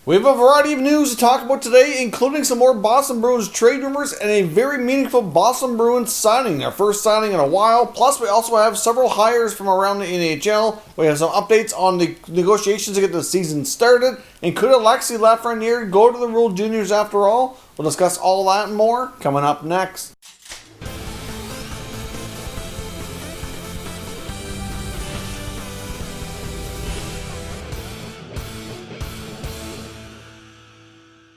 We have a variety of news to talk about today, including some more Boston Bruins trade rumors and a very meaningful Boston Bruins signing, our first signing in a while. Plus, we also have several hires from around the NHL. We have some updates on the negotiations to get the season started. And could Alexis Lafreniere go to the World Juniors after all? We'll discuss all that and more coming up next.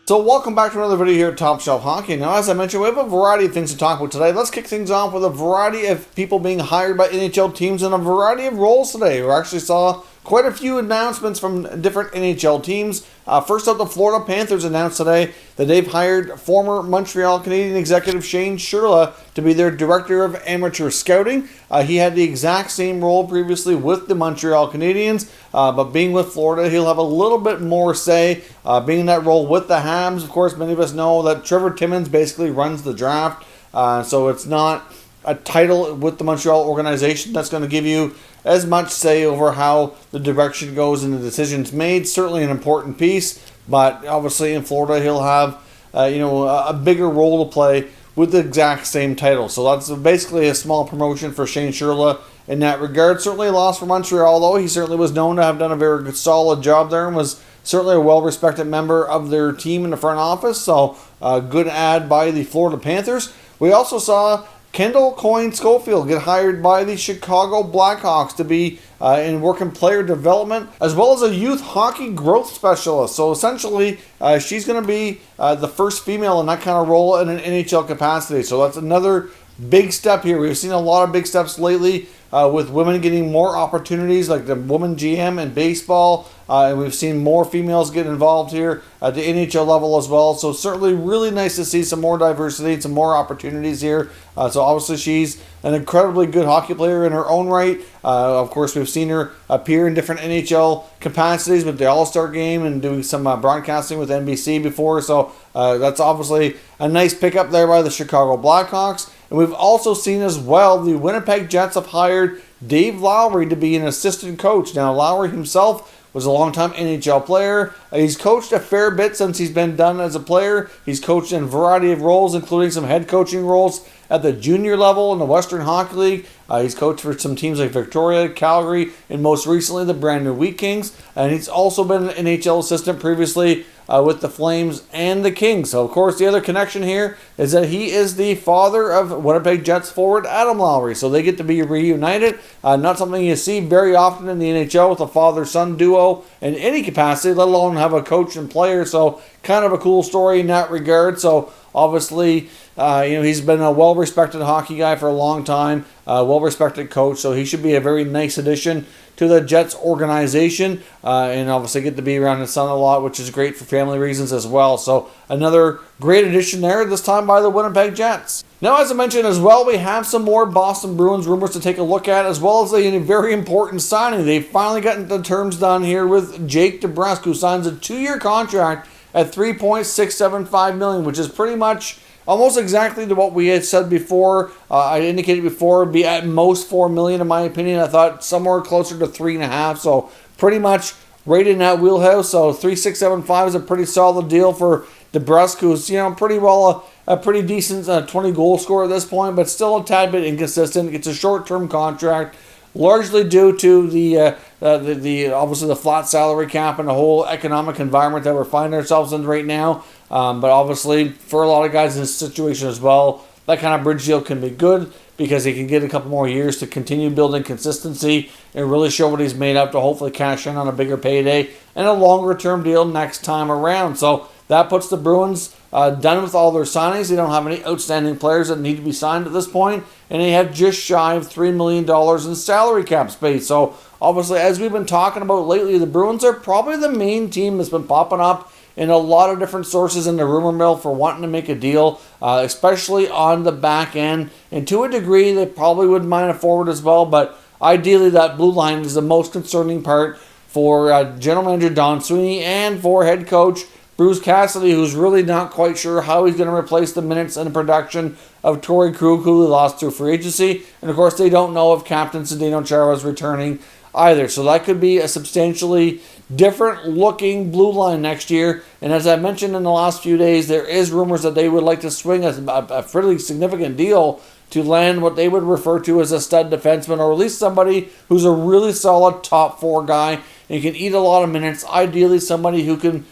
So welcome back to another video here at Top Shelf Hockey. Now, as I mentioned, we have a variety of things to talk about today. Let's kick things off with a variety of people being hired by NHL teams in a variety of roles today. We actually saw quite a few announcements from different NHL teams. First up, the Florida Panthers announced today that they've hired former Montreal Canadiens executive Shane Churla to be their director of amateur scouting. He had the exact same role previously with the Montreal Canadiens, but being with Florida, he'll have a little bit more say. Being in that role with the Habs, of course, many of us know that Trevor Timmins basically runs the draft, so it's not a title with the Montreal organization that's going to give you as much say over how the direction goes and the decisions made. Certainly an important piece, but obviously in Florida he'll have a bigger role to play with the exact same title. So that's basically a small promotion for Shane Churla in that regard. Certainly a loss for Montreal, though. He certainly was known to have done a very good, solid job there and was certainly a well-respected member of their team in the front office. So a good ad by the Florida Panthers. We also saw Kendall, Coyne, Schofield get hired by the Chicago Blackhawks to be in working player development, as well as a youth hockey growth specialist. So essentially, she's going to be the first female in that kind of role in an NHL capacity. So that's another big step here. We've seen a lot of big steps lately with women getting more opportunities, like the woman GM in baseball. And we've seen more females get involved here at the NHL level as well. So certainly really nice to see some more diversity and some more opportunities here. So obviously she's an incredibly good hockey player in her own right. Of course, we've seen her appear in different NHL capacities with the All-Star Game and doing some broadcasting with NBC before. So that's obviously a nice pickup there by the Chicago Blackhawks. And we've also seen as well the Winnipeg Jets have hired Dave Lowry to be an assistant coach. Now, Lowry himself was a longtime NHL player. He's coached a fair bit since he's been done as a player. He's coached in a variety of roles, including some head coaching roles at the junior level in the Western Hockey League. He's coached for some teams like Victoria, Calgary, and most recently the Brandon Wheat Kings. And he's also been an NHL assistant previously with the Flames and the Kings. So, of course, the other connection here is that he is the father of Winnipeg Jets forward Adam Lowry. So they get to be reunited. Not something you see very often in the NHL with a father-son duo in any capacity, let alone have a coach and player. So kind of a cool story in that regard. So obviously, he's been a well-respected hockey guy for a long time, well-respected coach. So he should be a very nice addition to the Jets organization, and obviously get to be around his son a lot, which is great for family reasons as well. So another great addition there, this time by the Winnipeg Jets. Now, as I mentioned as well, we have some more Boston Bruins rumors to take a look at, as well as a very important signing. They've finally gotten the terms done here with Jake Debrusk, who signs a 2-year contract at $3.675 million, which is pretty much almost exactly to what we had said before. I indicated before it'd be at most $4 million in my opinion. I thought somewhere closer to $3.5. So pretty much right in that wheelhouse. So $3.675 is a pretty solid deal for Debrusk, who's pretty well a pretty decent 20 goal scorer at this point, but still a tad bit inconsistent. It's a short-term contract, largely due to the obviously the flat salary cap and the whole economic environment that we're finding ourselves in right now. But obviously, for a lot of guys in this situation as well, that kind of bridge deal can be good because he can get a couple more years to continue building consistency and really show what he's made up to hopefully cash in on a bigger payday and a longer-term deal next time around. So that puts the Bruins done with all their signings. They don't have any outstanding players that need to be signed at this point, and they have just shy of $3 million in salary cap space. So obviously, as we've been talking about lately, the Bruins are probably the main team that's been popping up in a lot of different sources in the rumor mill for wanting to make a deal, especially on the back end. And to a degree, they probably wouldn't mind a forward as well, but ideally that blue line is the most concerning part for General Manager Don Sweeney and for head coach Bruce Cassidy, who's really not quite sure how he's going to replace the minutes and production of Torrey Krug, who they lost through free agency. And of course, they don't know if Captain Zdeno Chara is returning either. So that could be a substantially different looking blue line next year. And as I mentioned in the last few days, there is rumors that they would like to swing a fairly significant deal to land what they would refer to as a stud defenseman, or at least somebody who's a really solid top four guy and can eat a lot of minutes. Ideally, somebody who can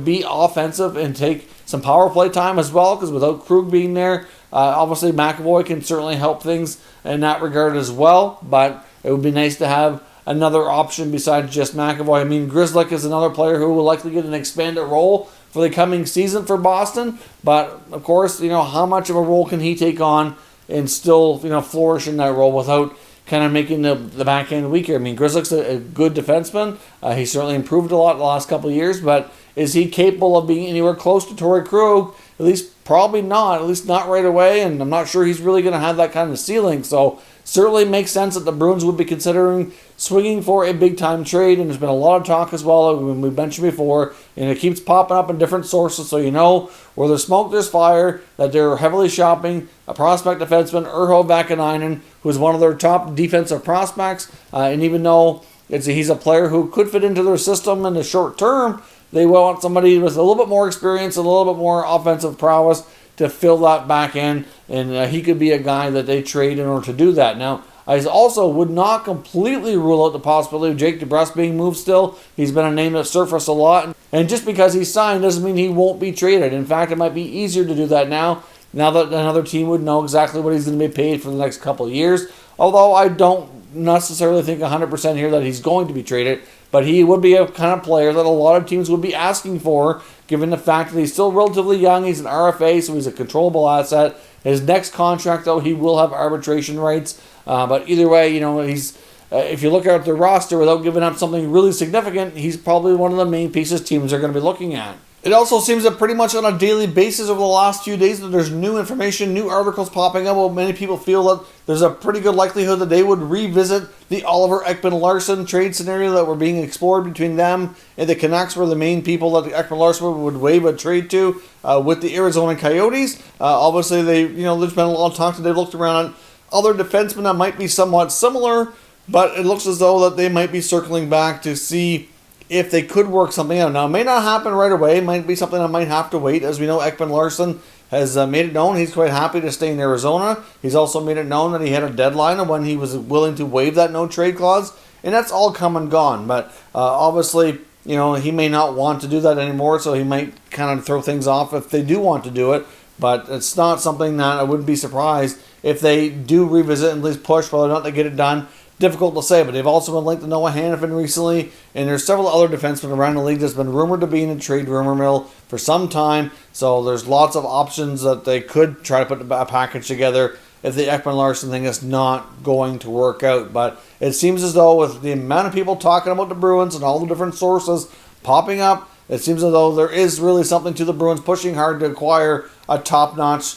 be offensive and take some power play time as well, because without Krug being there, obviously McAvoy can certainly help things in that regard as well. But it would be nice to have another option besides just McAvoy. I mean, Grzelcyk is another player who will likely get an expanded role for the coming season for Boston. But of course, how much of a role can he take on and still, flourish in that role without kind of making the back end weaker? I mean, Grzelcyk's a good defenseman. He's certainly improved a lot the last couple of years, but is he capable of being anywhere close to Torrey Krug? At least probably not. At least not right away, and I'm not sure he's really going to have that kind of ceiling. So certainly makes sense that the Bruins would be considering swinging for a big-time trade, and there's been a lot of talk as well, when we mentioned before, and it keeps popping up in different sources, so where there's smoke, there's fire, that they're heavily shopping a prospect defenseman, Urho Vakanainen, who's one of their top defensive prospects, and even though he's a player who could fit into their system in the short term, they want somebody with a little bit more experience, a little bit more offensive prowess to fill that back end, and he could be a guy that they trade in order to do that. Now, I also would not completely rule out the possibility of Jake Debrusk being moved still. He's been a name that surfaced a lot, and just because he's signed doesn't mean he won't be traded. In fact, it might be easier to do that now that another team would know exactly what he's going to be paid for the next couple of years. Although I don't necessarily think 100% here that he's going to be traded, but he would be a kind of player that a lot of teams would be asking for, given the fact that he's still relatively young. He's an RFA, so he's a controllable asset. His next contract, though, he will have arbitration rights. But either way, he's if you look at the roster without giving up something really significant, he's probably one of the main pieces teams are going to be looking at. It also seems that pretty much on a daily basis over the last few days that there's new information, new articles popping up. Well, many people feel that there's a pretty good likelihood that they would revisit the Oliver Ekman-Larsson trade scenario that were being explored between them and the Canucks, were the main people that the Ekman-Larsson would waive a trade to with the Arizona Coyotes. Obviously, there's been a lot of talk that they looked around at other defensemen that might be somewhat similar, but it looks as though that they might be circling back to see if they could work something out. Now, it may not happen right away. It might be something that might have to wait. As we know, Ekman-Larsson has made it known he's quite happy to stay in Arizona. He's also made it known that he had a deadline of when he was willing to waive that no-trade clause, and that's all come and gone. But obviously, he may not want to do that anymore, so he might kind of throw things off if they do want to do it. But it's not something that I wouldn't be surprised if they do revisit and at least push whether or not they get it done. Difficult to say, but they've also been linked to Noah Hanifin recently, and there's several other defensemen around the league that's been rumored to be in a trade rumor mill for some time. So there's lots of options that they could try to put a package together if the Ekman-Larsson thing is not going to work out. But it seems as though with the amount of people talking about the Bruins and all the different sources popping up, it seems as though there is really something to the Bruins pushing hard to acquire a top-notch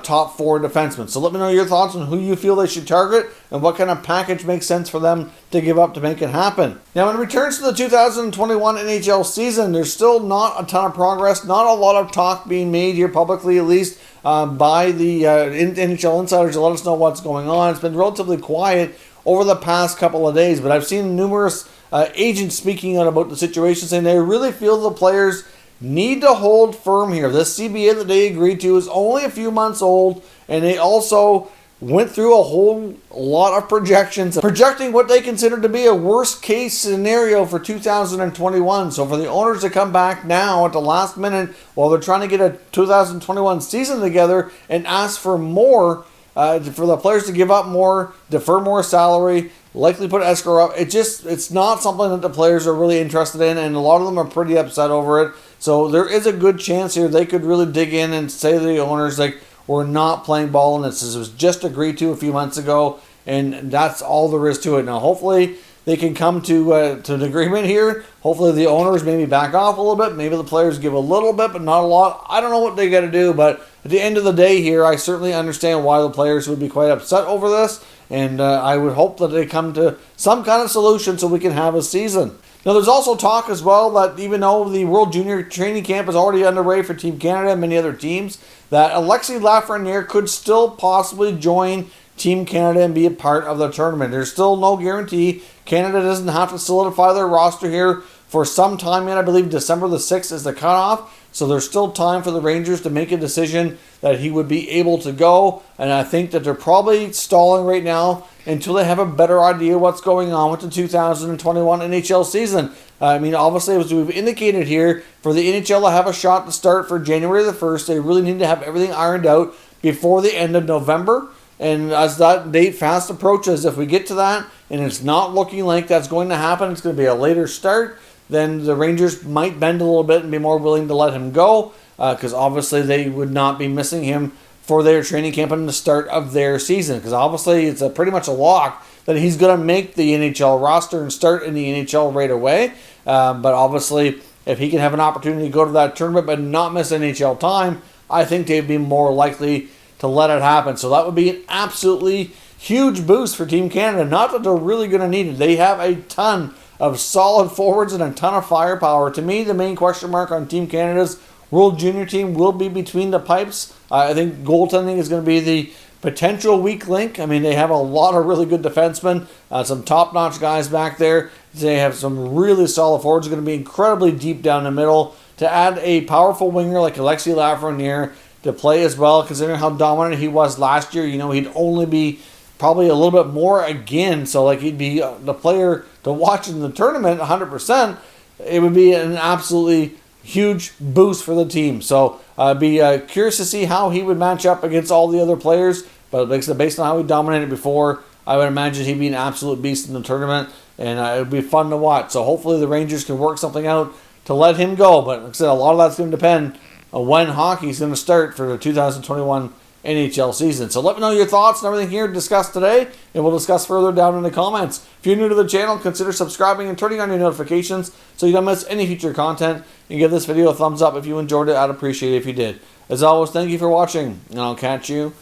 top four defensemen. So let me know your thoughts on who you feel they should target and what kind of package makes sense for them to give up to make it happen. Now, when it returns to the 2021 NHL season, there's still not a ton of progress, not a lot of talk being made here publicly, at least by the NHL insiders to let us know what's going on. It's been relatively quiet over the past couple of days, but I've seen numerous agents speaking out about the situation, saying they really feel the players need to hold firm here. This CBA that they agreed to is only a few months old, and they also went through a whole lot of projections, projecting what they consider to be a worst-case scenario for 2021. So for the owners to come back now at the last minute while they're trying to get a 2021 season together and ask for more, for the players to give up more, defer more salary, likely put escrow up, it's not something that the players are really interested in, and a lot of them are pretty upset over it. So there is a good chance here they could really dig in and say to the owners, like, we're not playing ball, and this was just agreed to a few months ago, and that's all there is to it. Now, hopefully they can come to an agreement here. Hopefully the owners maybe back off a little bit. Maybe the players give a little bit, but not a lot. I don't know what they got to do, but at the end of the day here, I certainly understand why the players would be quite upset over this, and I would hope that they come to some kind of solution so we can have a season. Now, there's also talk as well that even though the World Junior Training Camp is already underway for Team Canada and many other teams, that Alexis Lafreniere could still possibly join Team Canada and be a part of the tournament. There's still no guarantee. Canada doesn't have to solidify their roster here for some time yet. I believe December the 6th is the cutoff. So there's still time for the Rangers to make a decision that he would be able to go. And I think that they're probably stalling right now until they have a better idea what's going on with the 2021 NHL season. I mean, obviously, as we've indicated here, for the NHL to have a shot to start for January the 1st, they really need to have everything ironed out before the end of November. And as that date fast approaches, if we get to that and it's not looking like that's going to happen, it's going to be a later start, then the Rangers might bend a little bit and be more willing to let him go, because obviously they would not be missing him for their training camp and the start of their season, because obviously it's pretty much a lock that he's going to make the NHL roster and start in the NHL right away. But obviously, if he can have an opportunity to go to that tournament but not miss NHL time, I think they'd be more likely to let it happen. So that would be an absolutely huge boost for Team Canada. Not that they're really going to need it. They have a ton of solid forwards and a ton of firepower. To me, the main question mark on Team Canada's World Junior team will be between the pipes. I think goaltending is going to be the potential weak link. I mean, they have a lot of really good defensemen, some top-notch guys back there. They have some really solid forwards. Going to be incredibly deep down the middle. To add a powerful winger like Alexis Lafreniere to play as well, considering how dominant he was last year, he'd only be probably a little bit more again. So, like, he'd be the player to watch in the tournament 100%. It would be an absolutely huge boost for the team. So I'd be curious to see how he would match up against all the other players. But based on how he dominated before, I would imagine he'd be an absolute beast in the tournament. And it would be fun to watch. So hopefully the Rangers can work something out to let him go. But like I said, a lot of that's going to depend on when hockey's going to start for the 2021 NHL season. So let me know your thoughts and everything here discussed today, and we'll discuss further down in the comments. If you're new to the channel, consider subscribing and turning on your notifications so you don't miss any future content. And give this video a thumbs up if you enjoyed it. I'd appreciate it if you did. As always, thank you for watching, and I'll catch you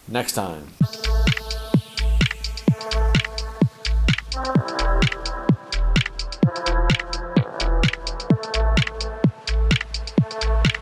next time.